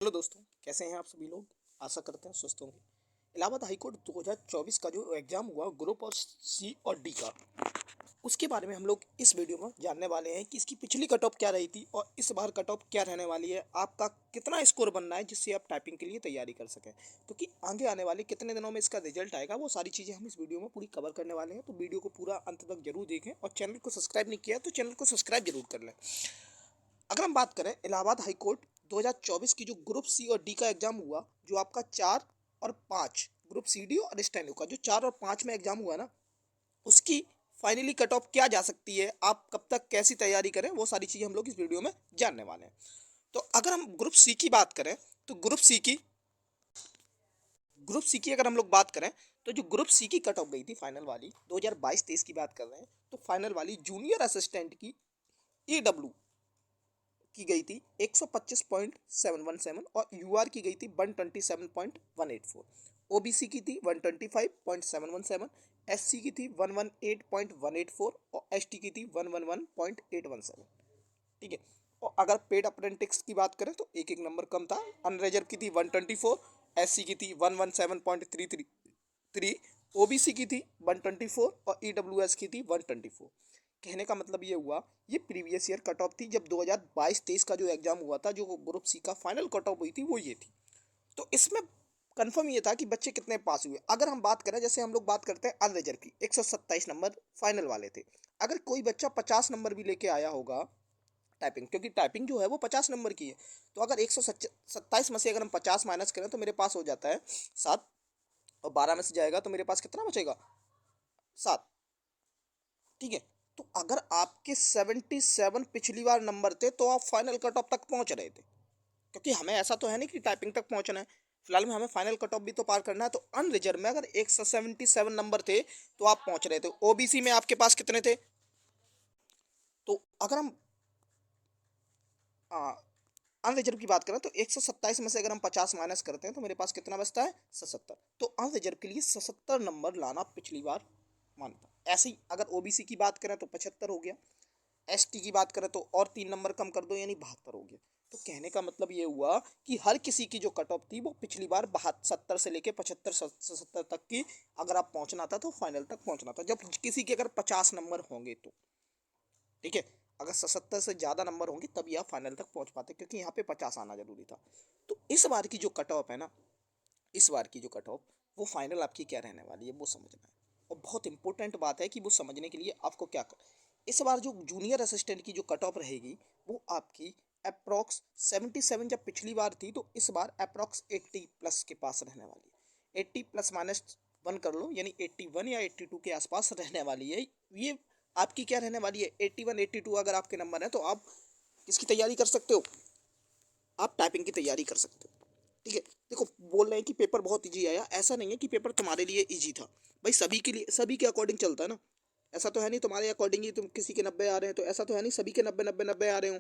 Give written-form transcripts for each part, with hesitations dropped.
Hello दोस्तों, कैसे हैं आप सभी लोग। आशा करते हैं स्वस्थ होंगे। इलाहाबाद हाईकोर्ट 2024 का जो एग्जाम हुआ ग्रुप और सी और डी का, उसके बारे में हम लोग इस वीडियो में जानने वाले हैं कि इसकी पिछली कट ऑफ क्या रही थी और इस बार कट ऑफ क्या रहने वाली है। आपका कितना स्कोर बनना है जिससे आप टाइपिंग के लिए तैयारी कर सकें, क्योंकि आगे आने वाले कितने दिनों में इसका रिजल्ट आएगा, वो सारी चीज़ें हम इस वीडियो में पूरी कवर करने वाले हैं। तो वीडियो को पूरा अंत तक जरूर देखें और चैनल को सब्सक्राइब नहीं किया तो चैनल को सब्सक्राइब जरूर कर लें। अगर हम बात करें इलाहाबाद हाईकोर्ट 2024 की जो ग्रुप सी और डी का एग्जाम हुआ, जो आपका 4 और 5 ग्रुप सी डी और स्टेनो का जो 4 और 5 में एग्जाम हुआ ना, उसकी फाइनली कट ऑफ क्या जा सकती है, आप कब तक कैसी तैयारी करें, वो सारी चीज़ें हम लोग इस वीडियो में जानने वाले हैं। तो अगर हम ग्रुप सी की बात करें तो ग्रुप सी की अगर हम लोग बात करें तो जो ग्रुप सी की कट ऑफ गई थी फाइनल वाली 2022-23 की बात कर रहे हैं, तो फाइनल वाली जूनियर असिस्टेंट की AW की गई थी 125.717 और यूआर की गई थी 127.184, ओबीसी की थी 125.717, एससी की थी 118.184 और एसटी की थी 111.817। ठीक है। और अगर पेड अप्रेंटिस की बात करें तो एक एक नंबर कम था। अनरिजर्व की थी 124, एससी की थी 117.333, ओबीसी की थी 124 और ईडब्ल्यूएस की थी 124। कहने का मतलब ये हुआ, ये प्रीवियस ईयर कट ऑफ थी जब 2022-23 का जो एग्जाम हुआ था, जो ग्रुप सी का फाइनल कट ऑफ हुई थी वो ये थी। तो इसमें कंफर्म ये था कि बच्चे कितने पास हुए। अगर हम बात करें, जैसे हम लोग बात करते हैं अनरिजर्व की, 127 नंबर फाइनल वाले थे। अगर कोई बच्चा 50 नंबर भी लेके आया होगा टाइपिंग, क्योंकि टाइपिंग जो है वो 50 नंबर की है, तो अगर 127 में से अगर हम 50 माइनस करें तो मेरे पास हो जाता है 7, और 12 में से जाएगा तो मेरे पास कितना बचेगा, 7। ठीक है। तो अगर आपके 77 पिछली बार नंबर थे तो आप फाइनल कट ऑफ तक पहुंच रहे थे, क्योंकि हमें ऐसा तो है नहीं कि टाइपिंग तक पहुंचना है, फिलहाल में हमें फाइनल कट ऑफ भी तो पार करना है। तो अनरिजर्व में अगर 177 नंबर थे तो आप पहुंच रहे थे। ओबीसी में आपके पास कितने थे, तो अगर हम अनरिजर्व की बात करें तो 127 में से अगर हम 50 माइनस करते हैं तो मेरे पास कितना बचता है, 77। तो अनरिजर्व के लिए 77 नंबर लाना पिछली बार मानता। ऐसे ही अगर ओबीसी की बात करें तो 75 हो गया, एसटी की बात करें तो और 3 नंबर कम कर दो यानी 72 हो गया। तो कहने का मतलब ये हुआ कि हर किसी की जो कट ऑफ थी वो पिछली बार 72 से लेके 75 77 तक की, अगर आप पहुंचना था तो फाइनल तक पहुंचना था। जब किसी के अगर 50 नंबर होंगे तो ठीक है, अगर 77 से ज़्यादा नंबर होंगे तभी आप फाइनल तक पहुंच पाते, क्योंकि यहाँ पे 50 आना जरूरी था। तो इस बार की जो कट ऑफ है ना, इस बार की जो कट ऑफ, वो फाइनल आपकी क्या रहने वाली है वो समझना है। और बहुत इंपॉर्टेंट बात है कि वो समझने के लिए आपको क्या कर, इस बार जो जूनियर असिस्टेंट की जो कट ऑफ रहेगी वो आपकी अप्रॉक्स 77 जब पिछली बार थी, तो इस बार अप्रॉक्स 80 प्लस के पास रहने वाली है। 80 प्लस माइनस 1 कर लो यानी 81 या 82 के आसपास रहने वाली है। ये आपकी क्या रहने वाली है, 81 82 अगर आपके नंबर है तो आप किसकी तैयारी कर सकते हो, आप टाइपिंग की तैयारी कर सकते हो। ठीक है। देखो, बोल रहे हैं कि पेपर बहुत इजी आया, ऐसा नहीं है कि पेपर तुम्हारे लिए इजी था। भाई सभी के लिए, सभी के अकॉर्डिंग चलता है ना। ऐसा तो है नहीं तुम्हारे अकॉर्डिंग ही तुम किसी के 90 आ रहे हैं, तो ऐसा तो है नहीं सभी के 90 90 90 आ रहे हो।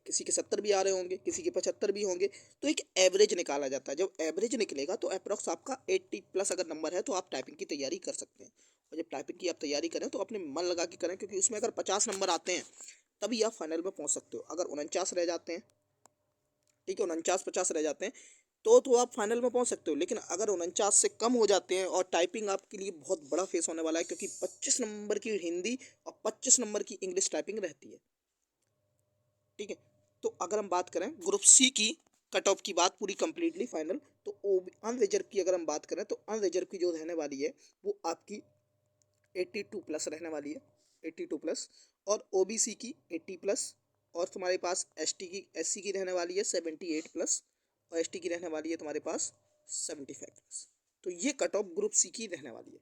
किसी के 70 भी आ रहे होंगे, किसी के 75 भी होंगे। तो एक एवरेज निकाला जाता है, जब एवरेज निकलेगा तो अप्रॉक्स आपका 80 प्लस अगर नंबर है तो आप टाइपिंग की तैयारी कर सकते हैं। और जब टाइपिंग की आप तैयारी करें तो अपने मन लगा के करें, क्योंकि उसमें अगर 50 नंबर आते हैं तभी आप फाइनल में पहुंच सकते हो। अगर 49 रह जाते हैं, ठीक है, 49 50 रह जाते हैं तो आप फाइनल में पहुंच सकते हो। लेकिन अगर 49 से कम हो जाते हैं, और टाइपिंग आपके लिए बहुत बड़ा फेस होने वाला है, क्योंकि 25 नंबर की हिंदी और 25 नंबर की इंग्लिश टाइपिंग रहती है। ठीक है। तो अगर हम बात करें ग्रुप सी की कट ऑफ की बात पूरी कंप्लीटली फाइनल, तो अनरिजर्व की अगर हम बात करें तो अनरिजर्व की जो रहने वाली है वो आपकी 82 प्लस रहने वाली है, 82 प्लस। और ओबीसी की 80 प्लस। और तुम्हारे पास एसटी की, एससी की रहने वाली है 78 प्लस। और एसटी की रहने वाली है तुम्हारे पास 75 प्लस। तो ये कट ऑफ ग्रुप सी की रहने वाली है।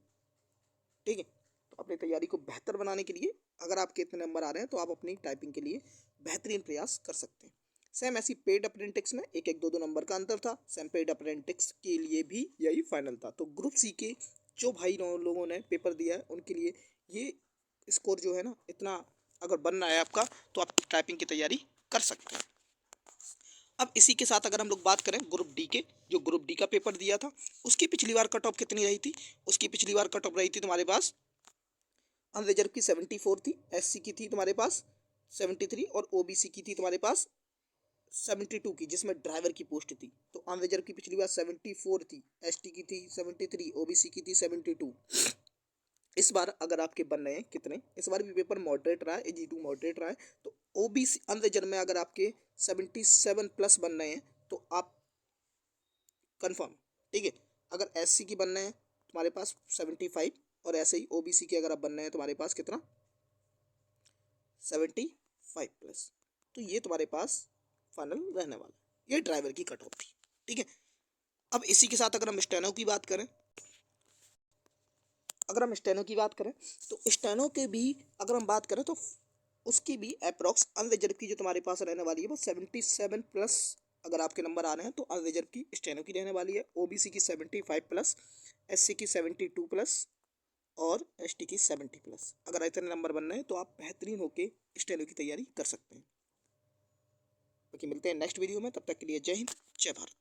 ठीक है। तो अपनी तैयारी को बेहतर बनाने के लिए, अगर आपके इतने नंबर आ रहे हैं तो आप अपनी टाइपिंग के लिए बेहतरीन प्रयास कर सकते हैं। सेम ऐसी पेड अप्रेंटिक्स में एक एक दो दो नंबर का अंतर था, सेम पेड अप्रेंटिक्स के लिए भी यही फाइनल था। तो ग्रुप सी के जो भाई लोगों ने पेपर दिया है उनके लिए ये स्कोर जो है ना, इतना अगर बनना है आपका तो आप टाइपिंग की तैयारी कर सकते हैं। अब इसी के साथ अगर हम लोग बात करें ग्रुप डी के, जो ग्रुप डी का पेपर दिया था उसकी पिछली बार कट ऑफ कितनी रही थी, उसकी पिछली बार कट ऑफ रही थी तुम्हारे पास अनरिजर्व की 74 थी, एससी की थी तुम्हारे पास 73 और ओबीसी की थी तुम्हारे पास 72 की, जिसमें ड्राइवर की पोस्ट थी, तो अनरिजर्व की पिछली बार 74 थी, एसटी की थी 73, ओबीसी की थी 72। इस बार अगर आपके बन रहे हैं कितने, इस बार भी पेपर मॉडरेट रहा है, AG2 मॉडरेट रहा है, तो ओबीसी अनरिजर्व में अगर आपके 77 प्लस बन रहे हैं तो आप कंफर्म, ठीक है। अगर एससी की बन रहे हैं तुम्हारे पास 75, और ऐसे ही ओबीसी के अगर आप बन रहे हैं तुम्हारे पास कितना 75 प्लस, तो ये तुम्हारे पास फाइनल रहने वाला है। ये ड्राइवर की कट ऑफ थी, ठीक है। अब इसी के साथ अगर हम स्टेनो की बात करें, तो स्टेनो के भी अगर हम बात करें तो उसकी भी अप्रॉक्स अनरिजर्व की जो तुम्हारे पास रहने वाली है वो 77 प्लस अगर आपके नंबर आ रहे हैं तो अनरिजर्व की स्टेनो की रहने वाली है। ओबीसी की 75 प्लस, एससी की 72 प्लस और एसटी की 70 प्लस। अगर इतने नंबर बन रहे हैं तो आप बेहतरीन होके स्टेनो की तैयारी कर सकते हैं। बाकी मिलते हैं नेक्स्ट वीडियो में, तब तक के लिए जय हिंद, जय भारत।